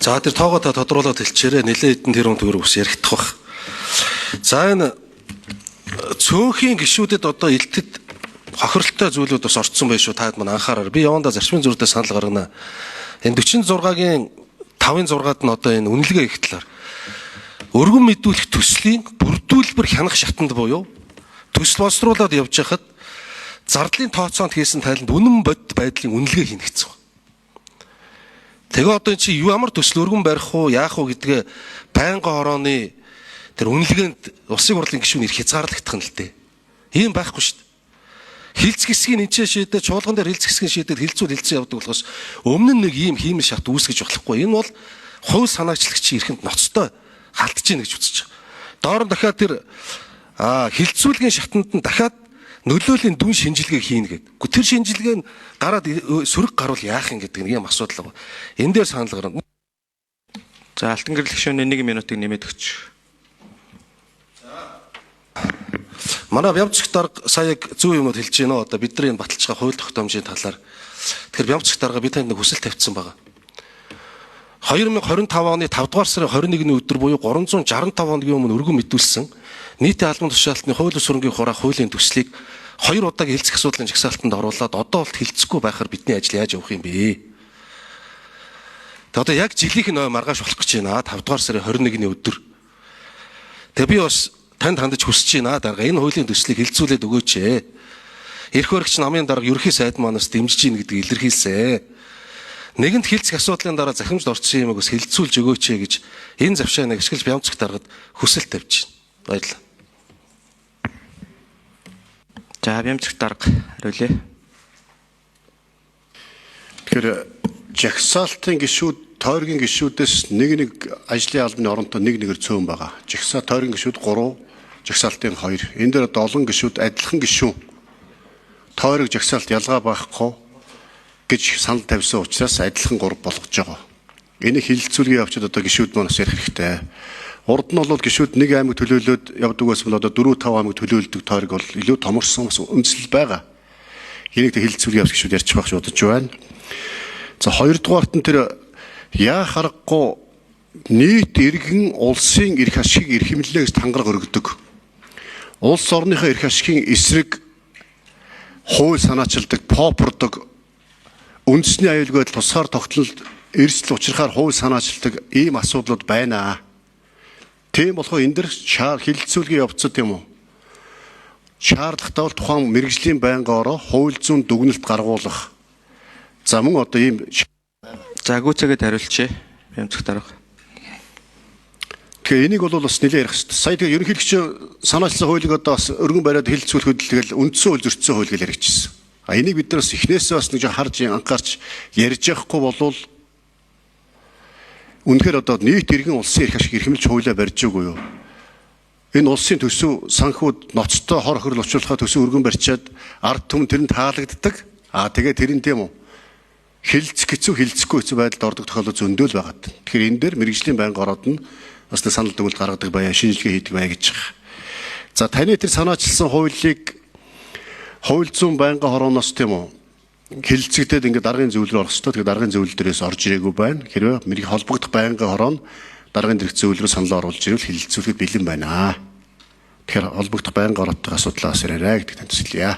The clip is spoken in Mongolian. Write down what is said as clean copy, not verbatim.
За тэр тоогоо та тодруулаад хэлчихээрэй. Нилээ хэдэн тэрүүн төгрөг ус яригдах бах. За энэ цөөнхийн гишүүдэд одоо илтэд хохиролтой зүйлүүд бас орцсон байх шүү. Таад мань анхаараар. Би явандаа зарчмын зүрдээ санал гаргана. Энэ 46-гийн 5-6-ад нь одоо энэ үнэлгээ их талаар өргөн мэдүүлэх төслийн бүрдүүлбэр хянах шатанд буюу төсөл боловсруулаад явж хахад зардлын тооцоонд хийсэн тайланд үнэн бод байдлын үнэлгээ хийнэ гэсэн. Тэгээ одоо чи ямар төсөл өргөн барих уу, яах уу гэдгээ байнгын хорооны тэр үнэлгээнд улсын хурлын гишүүн ирэх хязгаарлагдах нь л дээ. Ийм байхгүй шүү дээ. Хилцэх хэсгийг энэчээ шийдээ, чуулган дээр хилцэх хэсгийг шийдээд хилцсэн явдаг болохоос өмнө нь нэг ийм хиймэл шат үүсгэж болохгүй. Энэ бол хувь санаагчлагчийн эрхэнд ноцтой халтж ийн гэж үзэж байгаа. Доор нь дахиад тэр хилцүүлгийн шатанд нь дахиад нөлөөлийн дүн шинжилгээ хийнэ гэдэг. Тэр шинжилгээ нь гараад сөрөг гарвал яах юм гэдэг нэг юм асуудал байна. Энэ дээр санал гарна. За алтан гэрэл гишүүний 1 минутыг нэмээд өгч. Манай Бямцагт дарга сая зөв юмуд хэлж гинэ. Одоо бидний энэ баталж байгаа хууль тогтоомжийн талаар. Тэгэхээр Бямцагт дарга би танд нэг хүсэл тавьсан байгаа. 2025 оны 5 дугаар сарын 21-ний өдөр буюу 365 хоногийн өмнө өргөн мэдүүлсэн нийтийн албан тушаалтны хууль ёс сүрэнгийн хураах хуулийн төслийг 2 удаагийн хилцэх асуудлын жагсаалтанд оруулаад одоо болт хилцэхгүй байхаар бидний ажил яаж явах юм бэ? Тэгээ одоо яг жилийнх нь маргааш болох гэж байна. 5 дугаар сарын 21-ний өдөр. Тэгээ би бас танд хандаж хүсэж байна дарга энэ хуулийн төслийг хилцүүлээд өгөөч ээ. Эрх баригч намын дарга ерөнхий сайд манаас дэмжиж ийн гэдгийг илэрхийлсэн. Нэгэнт хилцэх асуудлын дараа захимжд орсон юмыг бас хилцүүлж өгөөч ээ гэж энэ завшааныг ашиглаж Бямцагт даргад хүсэл тавьж байна. Баярлалаа. За Бямцагт дарга хариулъя. Тэгэхээр жагсаалтын гишүүд тойргийн гишүүдээс нэг ажлын албаны оронтой нэгээр цөөн байгаа. Жагсаа тойргийн гишүүд 3, жагсаалтын 2. Энэ дээр одоо олон гишүүд адилхан гишүүн тойрог жагсаалт ялгаа байхгүй гэж санал тавьсан учраас адилхан 3 болгож байгаа. Энийг хилцүүлгээ явуулаад одоо гишүүд маань бас ярих хэрэгтэй. Урд нь бол гишүүд нэг аймаг төлөөлөөд явдаг байсан бол одоо 4-5 аймаг төлөөлдөг тойрог бол илүү томорсон бас үндэслэл байгаа. Энийг хилцүүлгээ явуулах гишүүд ярьж байх гэж бодож байна. За хоёрдугаарт нь тэр яа харахгүй нийт иргэн улсын эрх ашигыг эрхэмлэнэ гэж тангараг өргөдөг. Улс орныхоо эрх ашигын эсрэг хууль санаачилдаг, попордог, үндэсний аюулгүй тусгаар тогтнолд эрсдэл учрахаар хууль санаачилдаг ийм асуудлууд байна. Тийм болохоор энэ дэр хилцүүлгээ явуулцад юм уу? Шаардлагатай бол тухайн мэргэжлийн байнгын ороо хууль зүйн дүгнэлт гаргуулах. За мөн одоо ийм За гүцээгээд хариулчихъя. Бямцагт дарга. Тэгээ энийг бол бас нэлээд ярих хэрэгтэй. Сая тэгээ ерөнхийлөгч санаачилсан хуулийг одоо бас өргөн бариад хилцүүлэхэд тэгэл үндсэн хууль зөрчсөн хууль гэж яригдчихсэн. Энийг бид нар бас эхнээсээ бас нэг харж анхаарч ярьж явахгүй болвол үнэхээр одоо нийт иргэн улсын эрх ашиг эрхэмлж хуулиа барьж өгөө юу? Энэ улсын төсөв санхүүд ноцтой хор хөрөл учруулахад төсөв өргөн барьчаад ард түмэн тэрэнд таалагддаг. Тэгээ тэрэн тийм үү? Хилцэх хэцүү хилцэхгүй хэцүү байдалд ордог тохиолдол зөндөөл байгаад. Тэгэхээр энэ дээр мэргэжлийн байнгын ороод нь бас санал дүгнэлт гаргадаг байя, шинжилгээ хийдэг байя гэж байгаа. За таны тэр санаачилсан хуулийг хууль зүйн байнгын хорооноос тийм үү хилцэгдээд ингээд даргын зөвлөрөөр орох ёстой. Тэгэхээр даргын зөвлөл дээрээс орж ирээгүй байна. Хэрвээ мэрэг холбогдох байнгын хороо нь даргын дэрх зөвлөрөө санал оруулж ирвэл хилцүүлэхэд бэлэн байна. Тэгэхээр холбогдох байнгын ороотой асуудлаас ярээрэй гэдэг тань төсөлье.